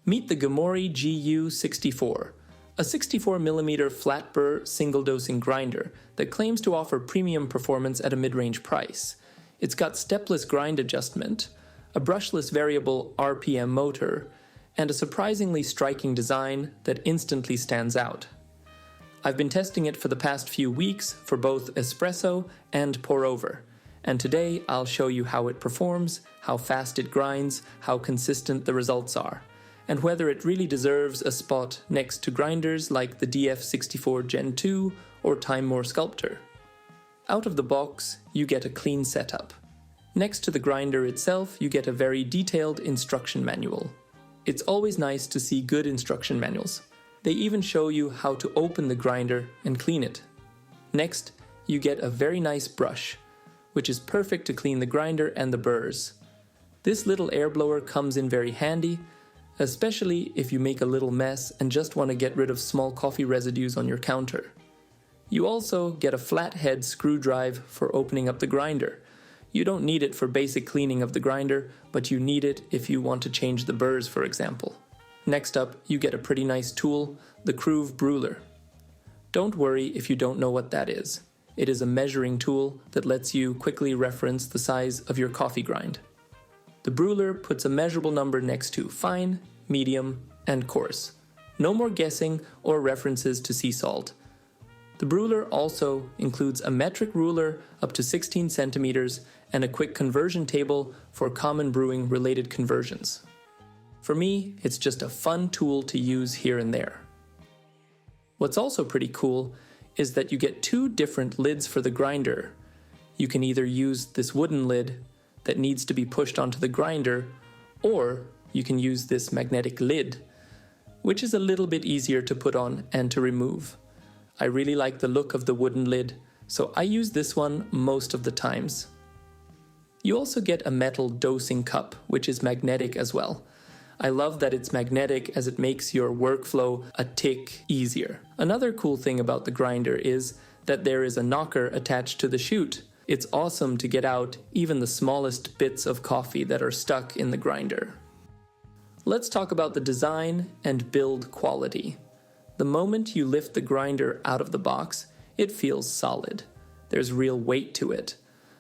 Meet the Geimori GU64, a 64mm flat-burr single-dosing grinder that claims to offer premium performance at a mid-range price. It's got stepless grind adjustment, a brushless variable RPM motor, and a surprisingly striking design that instantly stands out. I've been testing it for the past few weeks for both espresso and pour-over, and today I'll show you how it performs, how fast it grinds, how consistent the results are, and whether it really deserves a spot next to grinders like the DF64 Gen 2 or Time More Sculptor. Out of the box, you get a clean setup. Next to the grinder itself, you get a very detailed instruction manual. It's always nice to see good instruction manuals. They even show you how to open the grinder and clean it. Next, you get a very nice brush, which is perfect to clean the grinder and the burrs. This little air blower comes in very handy, especially if you make a little mess and just want to get rid of small coffee residues on your counter. You also get a flathead screw drive for opening up the grinder. You don't need it for basic cleaning of the grinder, but you need it if you want to change the burrs, for example. Next up, you get a pretty nice tool, the Groove Bruller. Don't worry if you don't know what that is. It is a measuring tool that lets you quickly reference the size of your coffee grind. The Bruller puts a measurable number next to fine, medium, and coarse. No more guessing or references to sea salt. The Bruller also includes a metric ruler up to 16 centimeters and a quick conversion table for common brewing related conversions. For me, it's just a fun tool to use here and there. What's also pretty cool is that you get two different lids for the grinder. You can either use this wooden lid that needs to be pushed onto the grinder, or you can use this magnetic lid, which is a little bit easier to put on and to remove. I really like the look of the wooden lid, so I use this one most of the times. You also get a metal dosing cup, which is magnetic as well. I love that it's magnetic as it makes your workflow a tick easier. Another cool thing about the grinder is that there is a knocker attached to the chute. It's awesome to get out even the smallest bits of coffee that are stuck in the grinder. Let's talk about the design and build quality. The moment you lift the grinder out of the box, it feels solid. There's real weight to it.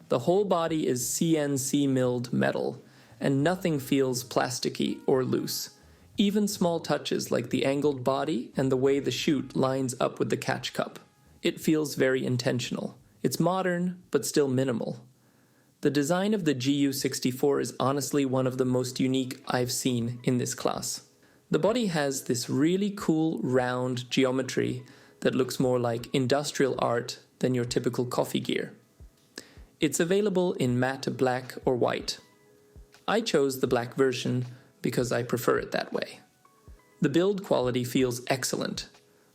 The whole body is CNC milled metal, and nothing feels plasticky or loose. Even small touches like the angled body and the way the chute lines up with the catch cup. It feels very intentional. It's modern, but still minimal. The design of the GU64 is honestly one of the most unique I've seen in this class. The body has this really cool round geometry that looks more like industrial art than your typical coffee gear. It's available in matte black or white. I chose the black version because I prefer it that way. The build quality feels excellent.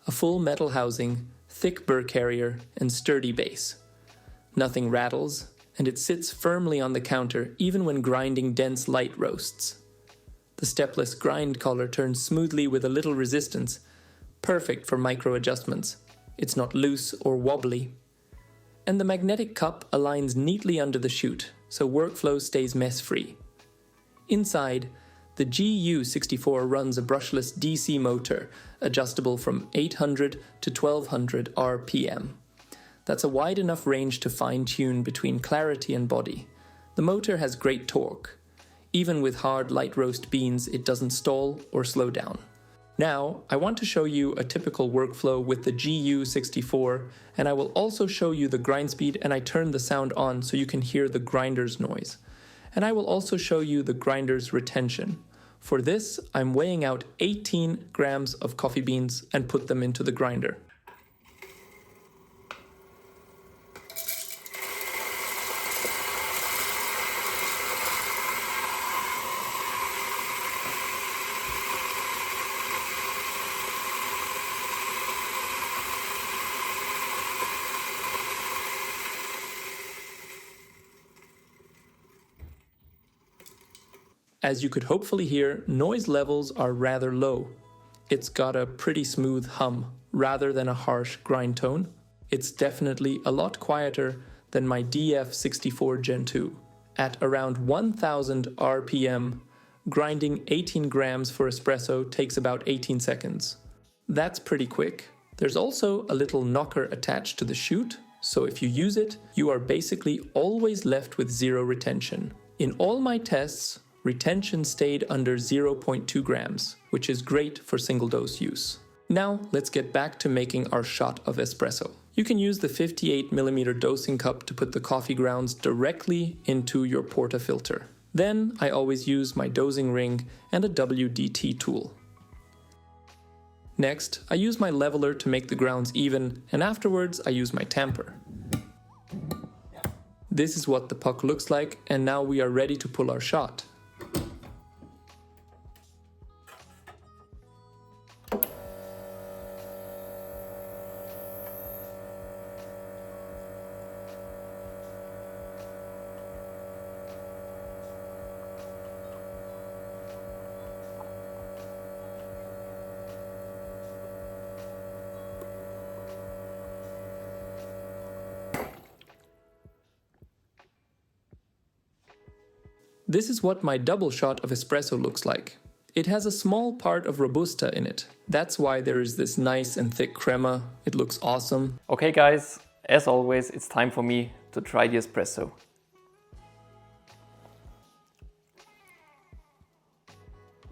A full metal housing, thick burr carrier, and sturdy base. Nothing rattles, and it sits firmly on the counter even when grinding dense light roasts. The stepless grind collar turns smoothly with a little resistance, perfect for micro adjustments. It's not loose or wobbly. And the magnetic cup aligns neatly under the chute, so workflow stays mess-free. Inside, the GU64 runs a brushless DC motor, adjustable from 800 to 1200 RPM. That's a wide enough range to fine-tune between clarity and body. The motor has great torque. Even with hard light roast beans, it doesn't stall or slow down. Now, I want to show you a typical workflow with the GU64, and I will also show you the grind speed, and I turn the sound on so you can hear the grinder's noise. And I will also show you the grinder's retention. For this, I'm weighing out 18 grams of coffee beans and put them into the grinder. As you could hopefully hear, noise levels are rather low. It's got a pretty smooth hum, rather than a harsh grind tone. It's definitely a lot quieter than my DF64 Gen 2. At around 1000 RPM, grinding 18 grams for espresso takes about 18 seconds. That's pretty quick. There's also a little knocker attached to the chute, so if you use it, you are basically always left with zero retention. In all my tests, retention stayed under 0.2 grams, which is great for single dose use. Now let's get back to making our shot of espresso. You can use the 58mm dosing cup to put the coffee grounds directly into your portafilter. Then I always use my dosing ring and a WDT tool. Next, I use my leveler to make the grounds even, and afterwards I use my tamper. This is what the puck looks like, and now we are ready to pull our shot. This is what my double shot of espresso looks like. It has a small part of Robusta in it. That's why there is this nice and thick crema. It looks awesome. Okay guys, as always, it's time for me to try the espresso.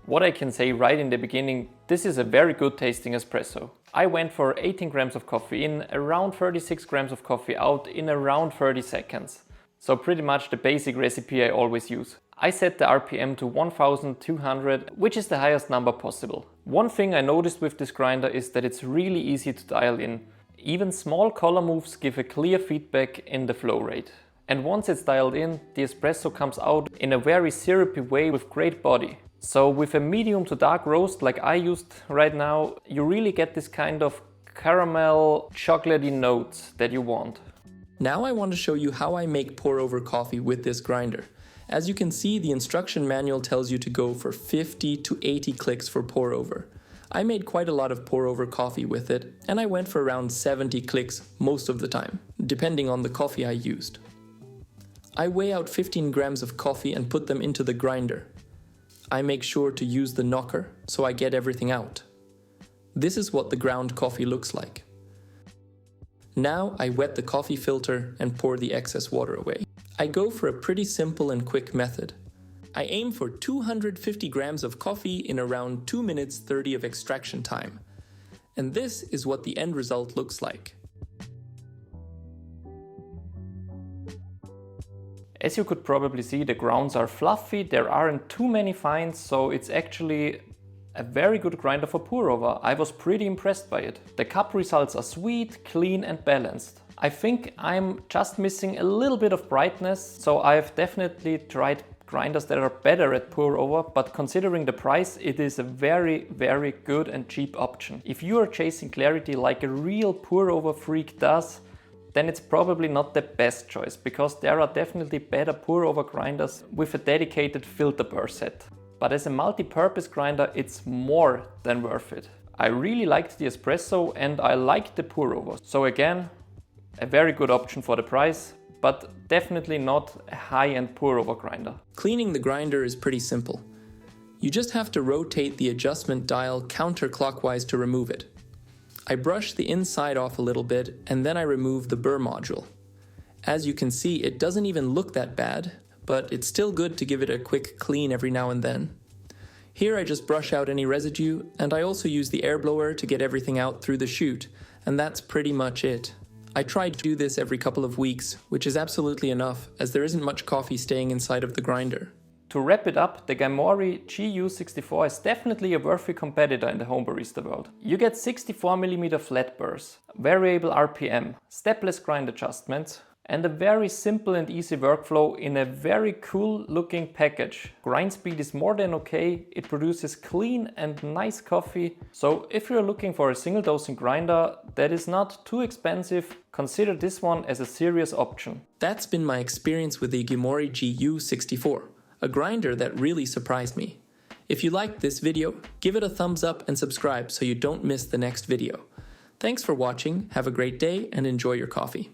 What I can say right in the beginning, this is a very good tasting espresso. I went for 18 grams of coffee in, around 36 grams of coffee out in around 30 seconds. So pretty much the basic recipe I always use. I set the RPM to 1200, which is the highest number possible. One thing I noticed with this grinder is that it's really easy to dial in. Even small color moves give a clear feedback in the flow rate. And once it's dialed in, the espresso comes out in a very syrupy way with great body. So with a medium to dark roast like I used right now, you really get this kind of caramel, chocolatey notes that you want. Now I want to show you how I make pour-over coffee with this grinder. As you can see, the instruction manual tells you to go for 50 to 80 clicks for pour-over. I made quite a lot of pour-over coffee with it, and I went for around 70 clicks most of the time, depending on the coffee I used. I weigh out 15 grams of coffee and put them into the grinder. I make sure to use the knocker, so I get everything out. This is what the ground coffee looks like. Now I wet the coffee filter and pour the excess water away. I go for a pretty simple and quick method. I aim for 250 grams of coffee in around 2 minutes 30 of extraction time. And this is what the end result looks like. As you could probably see, the grounds are fluffy, there aren't too many fines, so it's actually a very good grinder for pour-over. I was pretty impressed by it. The cup results are sweet, clean and balanced. I think I'm just missing a little bit of brightness, so I've definitely tried grinders that are better at pour-over, but considering the price, it is a very, very good and cheap option. If you are chasing clarity like a real pour-over freak does, then it's probably not the best choice, because there are definitely better pour-over grinders with a dedicated filter burr set. But as a multi-purpose grinder, it's more than worth it. I really liked the espresso and I liked the pour-over. So again, a very good option for the price, but definitely not a high-end pour-over grinder. Cleaning the grinder is pretty simple. You just have to rotate the adjustment dial counterclockwise to remove it. I brush the inside off a little bit and then I remove the burr module. As you can see, it doesn't even look that bad, but it's still good to give it a quick clean every now and then. Here I just brush out any residue, and I also use the air blower to get everything out through the chute, and that's pretty much it. I try to do this every couple of weeks, which is absolutely enough, as there isn't much coffee staying inside of the grinder. To wrap it up, the Geimori GU64 is definitely a worthy competitor in the home barista world. You get 64mm flat burrs, variable RPM, stepless grind adjustments, and a very simple and easy workflow in a very cool looking package. Grind speed is more than okay, it produces clean and nice coffee. So if you're looking for a single dosing grinder that is not too expensive, consider this one as a serious option. That's been my experience with the Geimori GU64, a grinder that really surprised me. If you liked this video, give it a thumbs up and subscribe so you don't miss the next video. Thanks for watching, have a great day and enjoy your coffee.